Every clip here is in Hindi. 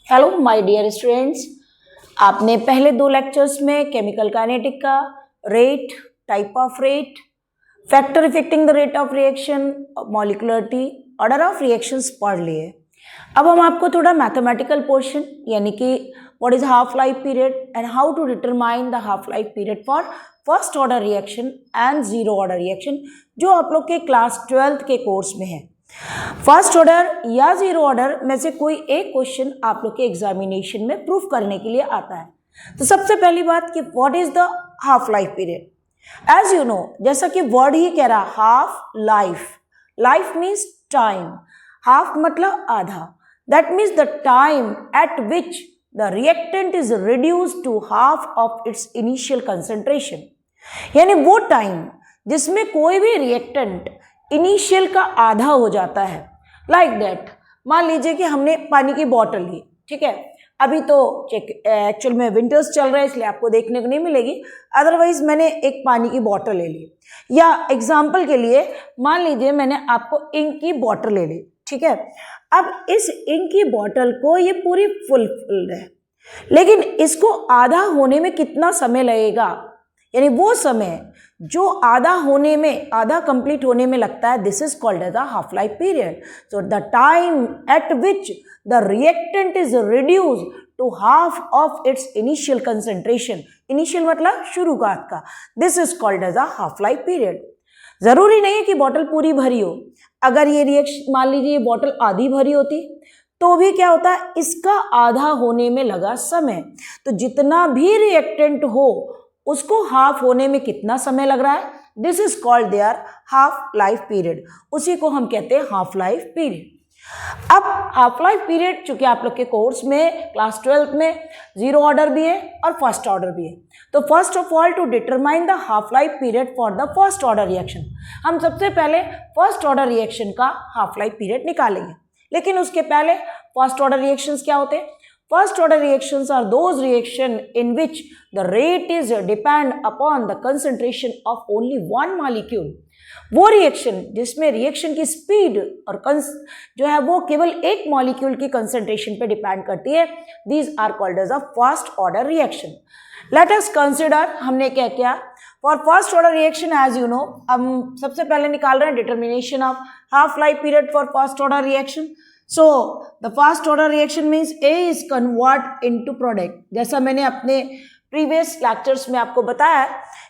हेलो माय डियर स्टूडेंट्स, आपने पहले 2 लेक्चर्स में केमिकल काइनेटिक का rate, type of rate, factor affecting the rate of reaction, molecularity, order of reactions पढ़ लिए। अब हम आपको थोड़ा मैथमेटिकल पोर्शन यानी कि what is half life period and how to determine the half life period for first order reaction and zero order reaction, जो आप लोग के क्लास 12th के कोर्स में है। फर्स्ट ऑर्डर या जीरो ऑर्डर में से कोई एक क्वेश्चन आप लोग के एग्जामिनेशन में प्रूफ करने के लिए आता है। तो सबसे पहली बात कि what is the half life period. As you know, जैसा कि वर्ड ही कह रहा, half life, life means time, half मतलब आधा, that means the time at which the reactant is reduced to half of its initial concentration, यानी वो टाइम जिसमें कोई भी रिएक्टेंट इनिशियल का आधा हो जाता है। लाइक दैट, मान लीजिए कि हमने पानी की बॉटल ली, ठीक है, अभी तो एक्चुअल में विंटर्स चल रहे हैं इसलिए आपको देखने को नहीं मिलेगी, अदरवाइज मैंने एक पानी की बॉटल ले ली, या एग्जाम्पल के लिए मान लीजिए मैंने आपको इंक की बॉटल ले ली, ठीक है। अब इस इंक की बॉटल को ये पूरी फुल है, लेकिन इसको आधा होने में कितना समय लगेगा, यानी वो समय जो आधा होने में, आधा कंप्लीट होने में लगता है, this is called as a half life period. So the time at which the reactant is reduced to half of its initial concentration, initial मतलब शुरुआत का, this is called as a half life period. जरूरी नहीं है कि बॉटल पूरी भरी हो, अगर ये रिएक्शन, मान लीजिए ये बॉटल आधी भरी होती तो भी क्या होता है, इसका आधा होने में लगा समय। तो जितना भी रिएक्टेंट हो उसको हाफ होने में कितना समय लग रहा है, this is called there half life period, उसी को हम कहते हैं हाफ लाइफ पीरियड। अब हाफ लाइफ पीरियड चूंकि आप लोग के कोर्स में क्लास 12th में जीरो ऑर्डर भी है और फर्स्ट ऑर्डर भी है, तो first of all to determine the half life period for the first order reaction, हम सबसे पहले फर्स्ट ऑर्डर रिएक्शन का हाफ लाइफ पीरियड निकालेंगे। लेकिन उसके पहले फर्स्ट ऑर्डर रिएक्शंस क्या होते हैं? First order reactions are those reactions in which the rate is depend upon the concentration of only one molecule। वो रिएक्शन जिसमें रिएक्शन की स्पीड और जो है वो केवल एक मॉलिक्यूल की कंसंट्रेशन पे डिपेंड करती है, these are called as a first order reaction। Let us consider, हमने क्या किया, for first order reaction as you know, हम सबसे पहले निकाल रहे हैं determination of half life period for first order reaction। So the first order reaction means A is convert into product। जैसा मैंने अपने प्रीवियस लेक्चर्स में आपको बताया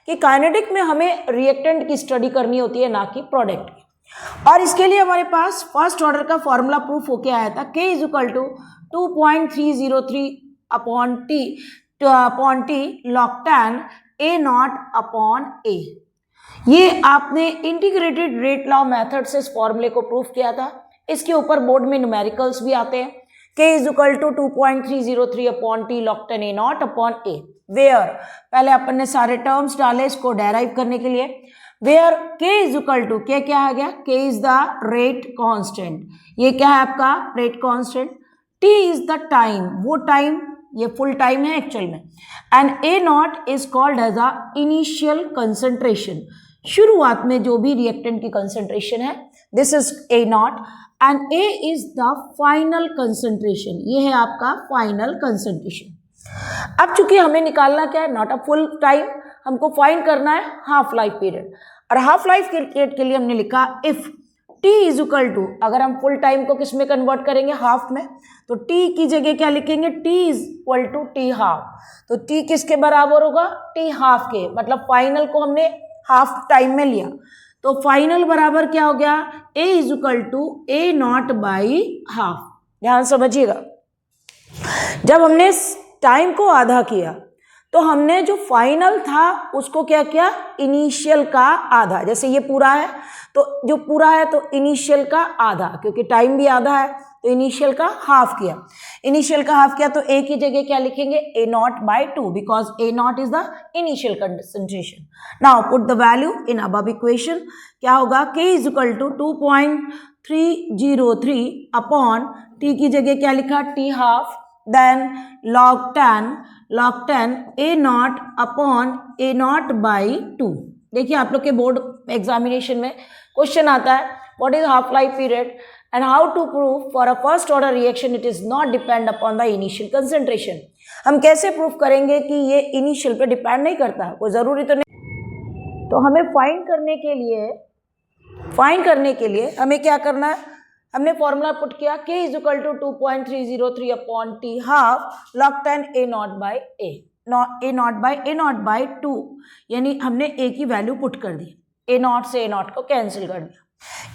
कि काइनेटिक में हमें रिएक्टेंट की स्टडी करनी होती है, ना कि प्रोडक्ट की। और इसके लिए हमारे पास फर्स्ट ऑर्डर का फॉर्मूला प्रूफ होके आया था, K is equal to 2.303 upon T log tan A not upon A। ये आपने इंटीग्रेटेड रेट लॉ मेथड से इस फॉर्मूले को प्रूफ किया था। इसके ऊपर बोर्ड में न्यूमेरिकल्स भी आते हैं, K is equal to 2.303 upon T log tan A not upon A, where पहले अपन ने सारे टर्म्स डाले इसको डेराइव करने के लिए, where K is equal to, K क्या आ गया, K is the rate constant, ये क्या है आपका rate constant, T is the time, वो टाइम, ये फुल टाइम है एक्चुअल में, and A not is called as a initial concentration, शुरुआत में जो भी रिएक्टेंट की कंसंट्रेशन है, this is A not, and A is the final concentration, ये है आपका फाइनल कंसंट्रेशन। अब चूंकि हमें निकालना क्या है, नॉट अ फुल टाइम, हमको फाइंड करना है हाफ लाइफ पीरियड, और हाफ लाइफ पीरियड के लिए हमने लिखा if T is equal to, अगर हम फुल टाइम को किस में कन्वर्ट करेंगे, हाफ में, तो T की जगह क्या लिखेंगे, T is equal to T half, तो T किसके बराबर होगा, T हाफ के, मतलब फाइनल को हमने हाफ टाइम में लिया, तो फाइनल बराबर क्या हो गया, A is equal to A not by half. ध्यान समझिएगा, जब हमने टाइम को आधा किया तो हमने जो फाइनल था उसको क्या किया, इनिशियल का आधा, जैसे ये पूरा है तो जो पूरा है तो इनिशियल का आधा, क्योंकि टाइम भी आधा है तो इनिशियल का हाफ किया, इनिशियल का हाफ किया तो A की जगह क्या लिखेंगे, A not by 2, because A not is the initial concentration. Now put the value in above equation, क्या होगा, K is equal to 2.303 upon T की जगह क्या लिखा, T half, then log tan A not upon A not by 2। देखिए आप लोग के बोर्ड एग्जामिनेशन में क्वेश्चन आता है, what is half life period and how to prove for a first order reaction it is not depend upon the initial concentration. हम कैसे प्रूव करेंगे कि ये इनिशियल पे डिपेंड नहीं करता, कोई ज़रूरी तो नहीं। तो हमें फाइंड करने के लिए हमें क्या करना है, हमने फॉर्मूला पुट किया k is equal to 2.303 upon T half log 10 a not by a not by 2, यानी हमने a की वैल्यू पुट कर दी, a नॉट से a नॉट को कैंसिल कर दिया।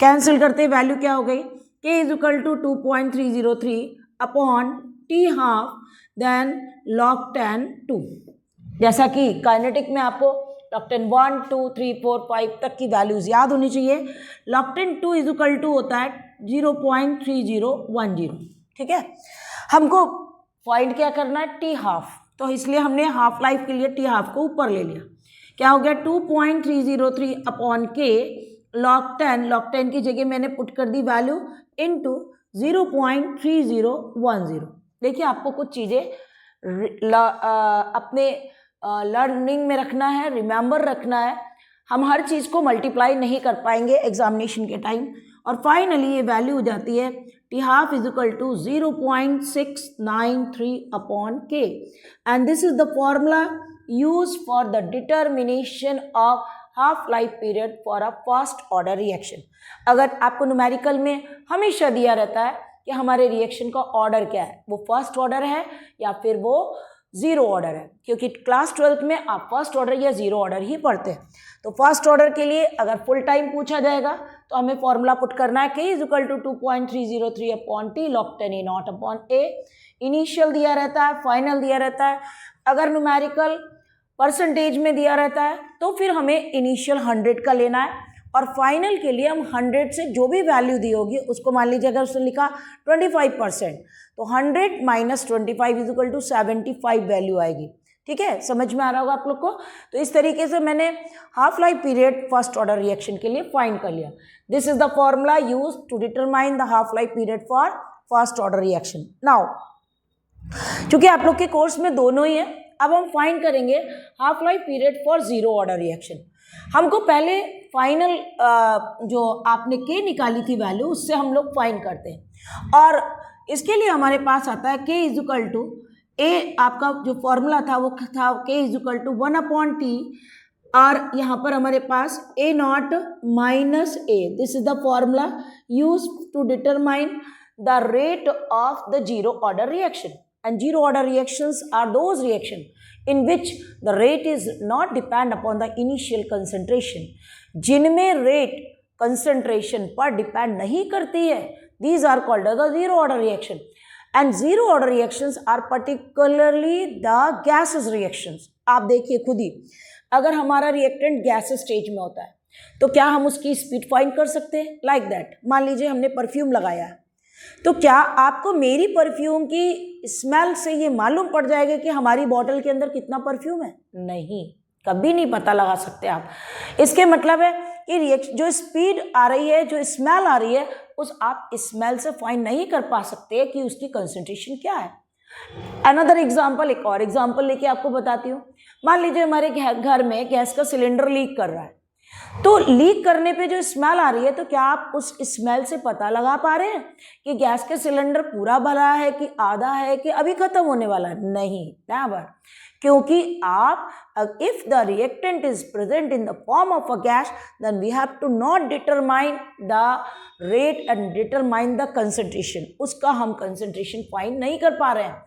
कैंसिल करते वैल्यू क्या हो गई, k is equal to 2.303 upon T half then log 10 2। जैसा कि काइनेटिक में आपको log 10 1 2 3 4 5 तक की वैल्यूज याद होनी चाहिए। log 10 2 इज इक्वल टू होता है 0.3010। ठीक है, हमको फाइंड क्या करना है, टी हाफ, तो इसलिए हमने हाफ लाइफ के लिए टी हाफ को ऊपर ले लिया। क्या हो गया 2.303 अपॉन के log 10 की जगह मैंने पुट कर दी वैल्यू इनटू 0.3010। देखिए आपको कुछ चीज़ें अपने लर्निंग में रखना है, रिमेंबर रखना है। हम हर चीज़ को मल्टीप्लाई नहीं कर पाएंगे एग्जामिनेशन के टाइम, और फाइनली ये वैल्यू हो जाती है t half is equal to 0.693 upon k, and this is the formula use for the determination of half life period for a first order reaction. अगर आपको न्यूमेरिकल में हमेशा दिया रहता है कि हमारे रिएक्शन का ऑर्डर क्या है, वो फर्स्ट ऑर्डर है या फिर वो ज़ीरो ऑर्डर है, क्योंकि क्लास 12th में आप फर्स्ट ऑर्डर या ज़ीरो ऑर्डर ही पढ़ते हैं। तो फर्स्ट ऑर्डर के लिए अगर फुल टाइम पूछा जाएगा तो हमें फॉर्मूला पुट करना है k is equal to 2.303 upon T log 10 a not upon a। Initial दिया रहता है, फाइनल दिया रहता है। अगर न्यूमेरिकल परसेंटेज में दिया रहता है तो फिर हमें इनिशियल 100 का लेना है, और फाइनल के लिए हम 100 से जो भी वैल्यू दी होगी उसको, मान लीजिए अगर उसने लिखा 25%, तो 100 minus 25 is equal to 75 value आएगी। ठीक है, समझ में आ रहा होगा आप लोग को। तो इस तरीके से मैंने half life period first order reaction के लिए फाइंड कर लिया। This is the formula use to determine the half life period for first order reaction. Now चूंकि आप लोग के कोर्स में दोनों ही है, अब हम फाइंड करेंगे half life period for zero order reaction. हमको पहले फाइनल जो आपने के निकाली थी वैल्यू, उससे हम लोग फाइंड करते हैं, और इसके लिए हमारे पास आता है k is equal to A, आपका जो फॉर्मूला था वो था k is equal to 1 upon T, और यहाँ पर हमारे पास a not minus a। This is the formula use to determine the rate of the zero order reaction, and zero order reactions are those reaction in which the rate is not depend upon the initial concentration, जिनमें रेट concentration पर डिपेंड नहीं करती है, these are called as the zero order reaction, and zero order reactions are particularly the gaseous reactions। आप देखिए खुद ही, अगर हमारा रिएक्टेंट गैसेस स्टेज में होता है तो क्या हम उसकी स्पीड फाइंड कर सकते हैं? लाइक दैट, मान लीजिए हमने परफ्यूम लगाया है, तो क्या आपको मेरी परफ्यूम की स्मेल से ये मालूम पड़ जाएगा कि हमारी बॉटल के अंदर कितना परफ्यूम है? नहीं, कभी नहीं पता लगा सकते आप। इसके मतलब है कि जो स्पीड आ रही है, जो स्मेल आ रही है, उस आप स्मेल से फाइंड नहीं कर पा सकते कि उसकी कंसंट्रेशन क्या है। अनदर एग्जाम्पल, एक और एग्जाम्पल लेके आपको बताती हूँ। मान लीजिए हमारे घर में गैस का सिलेंडर लीक कर रहा है, तो लीक करने पे जो स्मेल आ रही है, तो क्या आप उस स्मेल से पता लगा पा रहे हैं कि गैस का सिलेंडर पूरा भरा है कि आधा है कि अभी खत्म होने वाला है? नहीं, नेवर, क्योंकि आप if the reactant is present in the form of a gas, then we have to not determine the rate and determine the concentration. उसका हम कंसंट्रेशन फाइंड नहीं कर पा रहे हैं।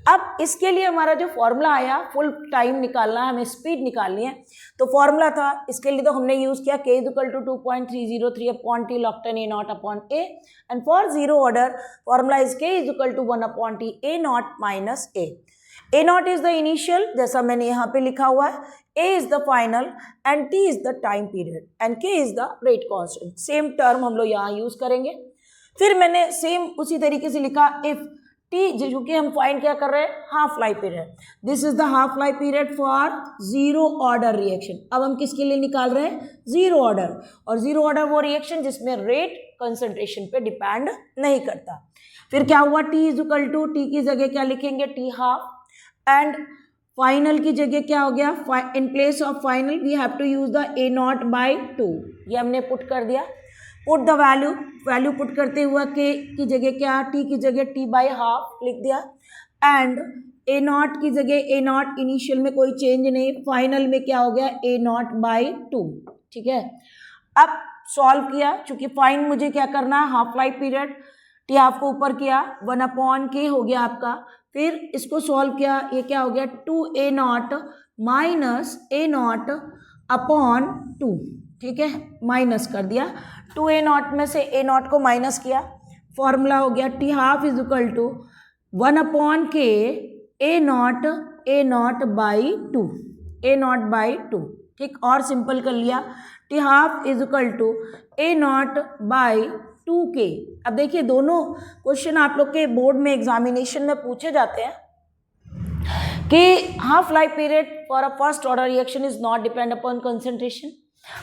अब इसके लिए हमारा जो फॉर्मूला आया, फुल टाइम निकालना है, हमें स्पीड निकालनी है, तो फॉर्मूला था इसके लिए तो हमने यूज़ किया k is equal to 2.303 upon T log 10 a not upon a, and for zero order formula is k is equal to 1 upon T a not minus a। a not is the initial, जैसा मैंने यहाँ पे लिखा हुआ है, a is the final and t is the time period and k is the rate constant. Same term हम लोग यहाँ यूज़ करेंगे। फिर मैंने सेम उसी तरीके से लिखा इफ टी, जो कि हम फाइंड क्या कर रहे हैं, half life period. This is the half life period for zero order reaction. अब हम किसके लिए निकाल रहे हैं? Zero order. और जीरो ऑर्डर वो रिएक्शन जिसमें रेट कंसंट्रेशन पे डिपेंड नहीं करता। फिर क्या हुआ, T is equal to, T की जगह क्या लिखेंगे, टी हाफ, एंड फाइनल की जगह क्या हो गया, in place of final we have to use the a naught by 2, ये हमने पुट कर दिया। पुट द वैल्यू पुट करते हुए के की जगह क्या, टी की जगह टी बाई हाफ लिख दिया, एंड ए नॉट की जगह ए नॉट, इनिशियल में कोई चेंज नहीं, फाइनल में क्या हो गया ए नॉट बाई 2। ठीक है, अब सॉल्व किया, चूंकि फाइन मुझे क्या करना है, half life period, T half को ऊपर किया, 1/k हो गया आपका, फिर इसको सॉल्व किया, ये क्या हो गया 2a0 माइनस a0 अपॉन 2। ठीक है, माइनस कर दिया, 2a0 में से a0 को माइनस किया, फॉर्मूला हो गया T half is equal to 1/k a0 by 2, a0 by 2। ठीक, और सिंपल कर लिया, T half is equal to a0 by 2k। अब देखिए दोनों क्वेश्चन आप लोग के बोर्ड में एग्जामिनेशन में पूछे जाते हैं कि half life period for a first order reaction is not depend upon concentration,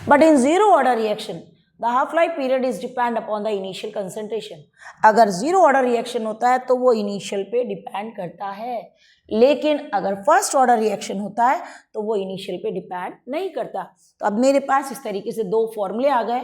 but in zero order reaction the half life period is depend upon the initial concentration. अगर जीरो ऑर्डर रिएक्शन होता है तो वो इनिशियल पे डिपेंड करता है, लेकिन अगर फर्स्ट ऑर्डर रिएक्शन होता है तो वो इनिशियल पे डिपेंड नहीं करता। तो अब मेरे पास इस तरीके से दो फॉर्मूले आ गए।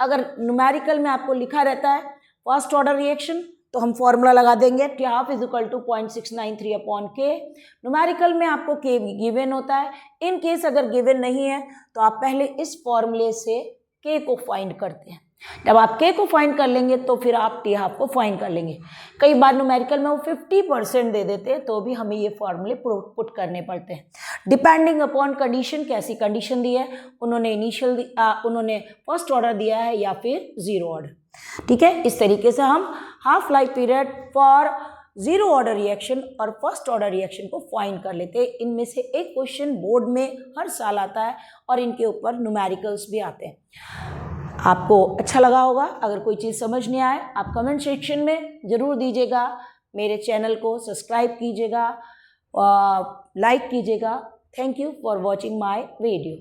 अगर न्यूमेरिकल में आपको लिखा रहता है फर्स्ट ऑर्डर रिएक्शन तो हम फॉर्मूला लगा देंगे T half is equal to 0.693 upon K. Numerical में आपको के भी गिवन होता है, इन केस अगर गिवन नहीं है तो आप पहले इस फॉर्मूले से के को फाइंड करते हैं। जब आप के को फाइंड कर लेंगे तो फिर आप टी हाफ को फाइंड कर लेंगे। कई बार न्यूमेरिकल में वो 50% दे देते हैं तो भी हमें ये फॉर्मूले पुट करने पड़ते हैं, डिपेंडिंग अपॉन कंडीशन। कैसी कंडीशन दी है, उन्होंने उन्होंने फर्स्ट ऑर्डर दिया है या फिर जीरो ऑर्डर। ठीक है, इस तरीके से हम half life period for zero order reaction और फर्स्ट ऑर्डर रिएक्शन को फाइंड कर लेते हैं। इनमें से एक क्वेश्चन बोर्ड में हर साल आता है और इनके ऊपर न्यूमेरिकल्स भी आते हैं। आपको अच्छा लगा होगा। अगर कोई चीज़ समझ नहीं आए आप कमेंट सेक्शन में ज़रूर दीजिएगा। मेरे चैनल को सब्सक्राइब कीजिएगा, लाइक कीजिएगा। Thank you for watching my video.